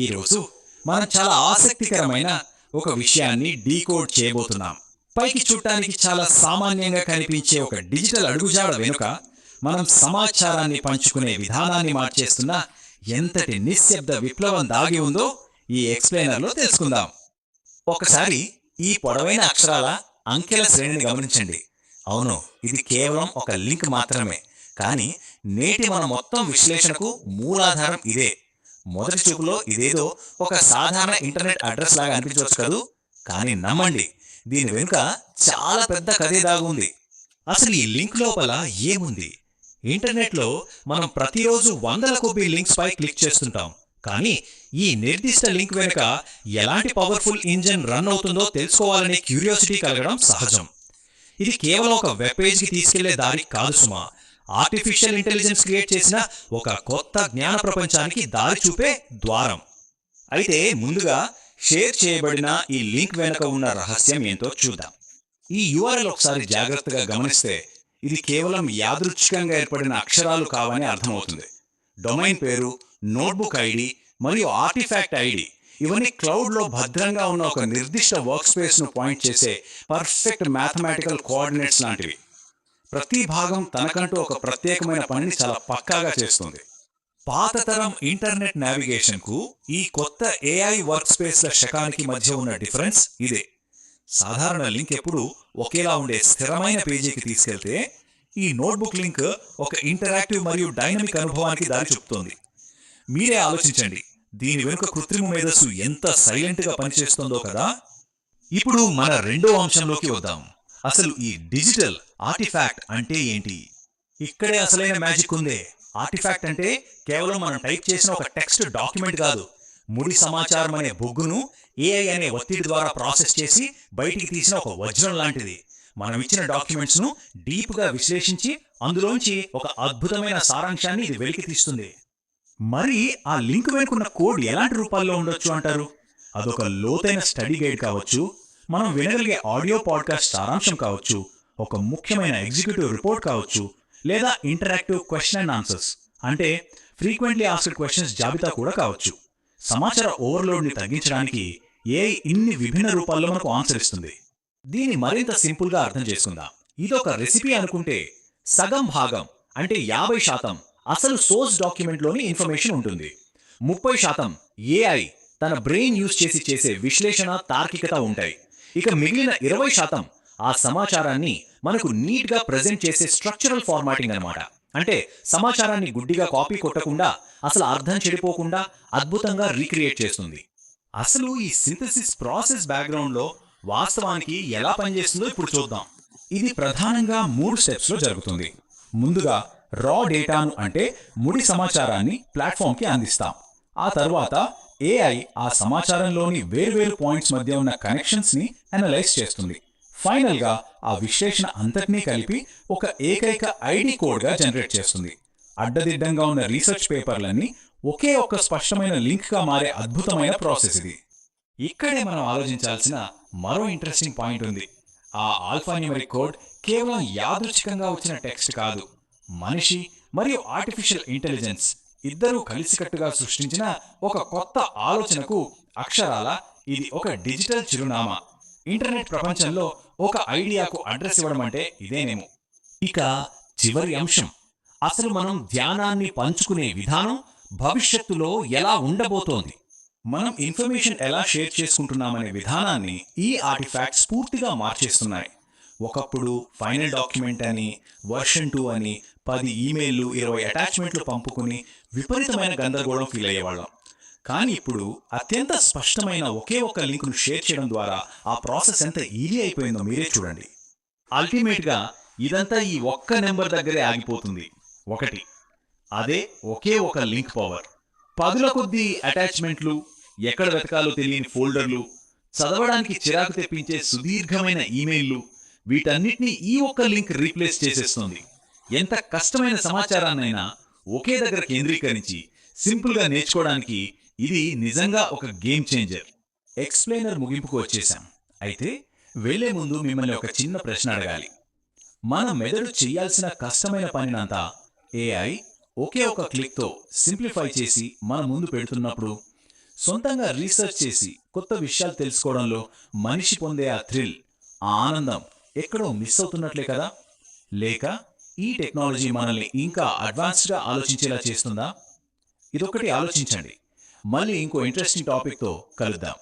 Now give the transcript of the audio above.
ఈరోజు మనం చాలా ఆసక్తికరమైన ఒక విషయాన్ని డీకోడ్ చేయబోతున్నాం. పైకి చూడటానికి చాలా సామాన్యంగా కనిపించే ఒక డిజిటల్ అడుగుజాడ వెనుక మనం సమాచారాన్ని పంచుకునే విధానాన్ని మార్చేస్తున్న ఎంతటి నిశ్శబ్ద విప్లవం దాగి ఉందో ఈ ఎక్స్ప్లెయినర్లో తెలుసుకుందాం. ఒకసారి ఈ పొడవైన అక్షరాల అంకెల శ్రేణిని గమనించండి. అవును, ఇది కేవలం ఒక లింక్ మాత్రమే, కానీ నేటి మన మొత్తం విశ్లేషణకు మూలాధారం ఇదే. మొదటి చూపులో ఇదేదో ఒక సాధారణ ఇంటర్నెట్ అడ్రస్ లాగా అనిపించవచ్చు కదూ, కానీ నమ్మండి, దీని వెనుక చాలా పెద్ద కథే దాగుంది. అసలు ఈ లింక్ లోపల ఏముంది? ఇంటర్నెట్లో మనం ప్రతిరోజు వందల కొద్ది లింక్స్ పై క్లిక్ చేస్తుంటాం, కానీ ఈ నిర్దిష్ట లింక్ వెనుక ఎలాంటి పవర్ఫుల్ ఇంజిన్ రన్ అవుతుందో తెలుసుకోవాలనే క్యూరియాసిటీ కలగడం సహజం. ఇది కేవలం ఒక వెబ్ పేజ్కి తీసుకెళ్లే దారి కాదు సుమా, ఆర్టిఫిషియల్ ఇంటెలిజెన్స్ క్రియేట్ చేసిన ఒక కొత్త జ్ఞాన ప్రపంచానికి దారి చూపే ద్వారం. అయితే ముందుగా షేర్ చేయబడిన ఈ లింక్ వెనుక ఉన్న రహస్యం ఏంటో చూద్దాం. ఈ URL ఒకసారి జాగ్రత్తగా గమనిస్తే ఇది కేవలం యాదృచ్ఛికంగా ఏర్పడిన అక్షరాలు కావని అర్థమవుతుంది. డొమైన్ పేరు, నోట్బుక్ ఐడి మరియు ఆర్టిఫాక్ట్ ఐడి ఇవన్నీ క్లౌడ్లో భద్రంగా ఉన్న ఒక నిర్దిష్ట వర్క్ స్పేస్ను పాయింట్ చేసే పర్ఫెక్ట్ మ్యాథమెటికల్ కోఆర్డినేట్స్ లాంటివి. ప్రతి భాగం తనకంటూ ఒక ప్రత్యేకమైన పనిని చాలా పక్కాగా చేస్తుంది. పాతతరం ఇంటర్నెట్ నావిగేషన్కు ఈ కొత్త AI వర్క్ స్పేస్ల శకానికి మధ్య ఉన్న డిఫరెన్స్ ఇదే. సాధారణ లింక్ ఎప్పుడు ఒకేలా ఉండే స్థిరమైన పేజీకి తీసుకెళ్తే, ఈ నోట్బుక్ లింక్ ఒక ఇంటరాక్టివ్ మరియు డైనమిక్ అనుభవానికి దారి చూపుతోంది. మీరే ఆలోచించండి, దీని వెనుక కృత్రిమ మేధస్సు ఎంత సైలెంట్గా పనిచేస్తుందో కదా. ఇప్పుడు మన రెండో అంశంలోకి వద్దాం. అసలు ఈ డిజిటల్ ఆర్టిఫాక్ట్ అంటే ఏంటి? ఇక్కడే అసలైన మ్యాజిక్ ఉందే. ఆర్టిఫాక్ట్ అంటే కేవలం మనం టైప్ చేసిన ఒక టెక్స్ట్ డాక్యుమెంట్ కాదు. ముడి సమాచారం అనే బొగ్గును AI అనే ఒత్తిడి ద్వారా ప్రాసెస్ చేసి బయటికి తీసిన ఒక వజ్రం లాంటిది. మనం ఇచ్చిన డాక్యుమెంట్స్ ను డీప్ గా విశ్లేషించి అందులోంచి ఒక అద్భుతమైన సారాంశాన్ని ఇది వెలికి తీస్తుంది. మరి ఆ లింక్ వెనుకున్న కోడ్ ఎలాంటి రూపాల్లో ఉండొచ్చు అంటారు? అదొక లోతైన స్టడీ గైడ్ కావచ్చు, మనం వినగలిగే ఆడియో పాడ్కాస్ట్ సారాంశం కావచ్చు, ఒక ముఖ్యమైన ఎగ్జిక్యూటివ్ రిపోర్ట్ కావచ్చు, లేదా ఇంటరాక్టివ్ క్వశ్చన్ అండ్ ఆన్సర్స్ అంటే ఫ్రీక్వెంట్లీ ఆస్క్డ్ క్వశ్చన్స్ జాబితా కూడా కావచ్చు. సమాచార ఓవర్లోడ్ని తగ్గించడానికి AI ఇన్ని విభిన్న రూపాల్లో మనకు ఆన్సర్ ఇస్తుంది. దీన్ని మరింత సింపుల్గా అర్థం చేసుకుందాం. ఇదొక రెసిపీ అనుకుంటే సగం భాగం అంటే 50% అసలు సోర్స్ డాక్యుమెంట్లోని ఇన్ఫర్మేషన్ ఉంటుంది. 30% AI తన బ్రెయిన్ యూజ్ చేసి చేసే విశ్లేషణ, తార్కికత ఉంటాయి. ఇక మిగిలిన 20% ఆ సమాచారాన్ని మనకు నీట్గా ప్రజెంట్ చేసే స్ట్రక్చరల్ ఫార్మాటింగ్ అన్నమాట. అంటే సమాచారాన్ని గుడ్డిగా కాపీ కొట్టకుండా, అసలు అర్థం చెడిపోకుండా అద్భుతంగా రీక్రియేట్ చేస్తుంది. అసలు ఈ సింథసిస్ ప్రాసెస్ బ్యాక్గ్రౌండ్లో వాస్తవానికి ఎలా పనిచేస్తుందో ఇప్పుడు చూద్దాం. ఇది ప్రధానంగా 3 స్టెప్స్లో జరుగుతుంది. ముందుగా రా డేటాను అంటే ముడి సమాచారాన్ని ప్లాట్ఫామ్కి అందిస్తాం. ఆ తర్వాత AI ఆ సమాచారంలోని వేర్వేరు పాయింట్స్ మధ్య ఉన్న కనెక్షన్స్ని అనలైజ్ చేస్తుంది. ఫైనల్గా ఆ విశ్లేషణ అంతటినీ కలిపి ఒక ఏకైక ఐడి కోడ్గా జనరేట్ చేస్తుంది. అడ్డదిడ్డంగా ఉన్న రీసెర్చ్ పేపర్లన్నీ ఒకే ఒక్క స్పష్టమైన లింక్గా మారే అద్భుతమైన ప్రాసెస్ ఇది. ఇక్కడే మనం ఆలోచించాల్సిన మరో ఇంట్రెస్టింగ్ పాయింట్ ఉంది. ఆ ఆల్ఫాన్యూమరిక్ కోడ్ కేవలం యాదృచ్ఛికంగా వచ్చిన టెక్స్ట్ కాదు. మనిషి మరియు ఆర్టిఫిషియల్ ఇంటెలిజెన్స్ ఇద్దరూ కలిసికట్టుగా సృష్టించిన ఒక కొత్త ఆలోచనకు అక్షరాల ఇది ఒక డిజిటల్ చిరునామా. ఇంటర్నెట్ ప్రపంచంలో ఒక ఐడియాకు అడ్రస్ ఇవ్వడం అంటే ఇదేనేమో. ఇక చివరి అంశం, అసలు మనం ధ్యానాన్ని పంచుకునే విధానం భవిష్యత్తులో ఎలా ఉండబోతోంది. మనం ఇన్ఫర్మేషన్ ఎలా షేర్ చేసుకుంటున్నామనే విధానాన్ని ఈ ఆర్టిఫాక్ట్స్ పూర్తిగా మార్చేస్తున్నాయి. ఒకప్పుడు ఫైనల్ డాక్యుమెంట్ అని, వర్షన్ 2 అని 10 ఈమెయిల్లు, 20 అటాచ్మెంట్లు పంపుకుని విపరీతమైన గందరగోళం ఫీల్ అయ్యేవాళ్ళం. కానీ ఇప్పుడు అత్యంత స్పష్టమైన ఒకే ఒక్క లింక్ను షేర్ చేయడం ద్వారా ఆ ప్రాసెస్ ఎంత ఈజీ అయిపోయిందో మీరే చూడండి. అల్టిమేట్గా ఇదంతా ఈ ఒక్క నెంబర్ దగ్గరే ఆగిపోతుంది. 1. అదే ఒకే ఒక లింక్ పవర్. 10ల కొద్దీ అటాచ్మెంట్లు, ఎక్కడ వెతకాలో తెలియని ఫోల్డర్లు, చదవడానికి చిరాకు తెప్పించే సుదీర్ఘమైన ఈమెయిల్లు, వీటన్నిటినీ ఈ ఒక్క లింక్ రీప్లేస్ చేసేస్తుంది. ఎంత కష్టమైన సమాచారాన్నైనా ఒకే దగ్గర కేంద్రీకరించి సింపుల్గా నేర్చుకోవడానికి ఇది నిజంగా ఒక గేమ్ చేంజర్. ఎక్స్ప్లెయినర్ ముగింపుకు వచ్చేసాం. అయితే వెళ్లే ముందు మిమ్మల్ని ఒక చిన్న ప్రశ్న అడగాలి. మన మెదడు చేయాల్సిన కష్టమైన పనినంతా AI ఒకే ఒక క్లిక్తో సింప్లిఫై చేసి మన ముందు పెడుతున్నప్పుడు సొంతంగా రీసెర్చ్ చేసి కొత్త విషయాలు తెలుసుకోవడంలో మనిషి పొందే ఆ థ్రిల్, ఆ ఆనందం ఎక్కడో మిస్ అవుతున్నట్లే కదా? లేక ఈ టెక్నాలజీ మనల్ని ఇంకా అడ్వాన్స్డ్గా ఆలోచించేలా చేస్తుందా? ఇదొక్కటి ఆలోచించండి. మళ్ళీ ఇంకో ఇంట్రెస్టింగ్ టాపిక్తో కలుద్దాం.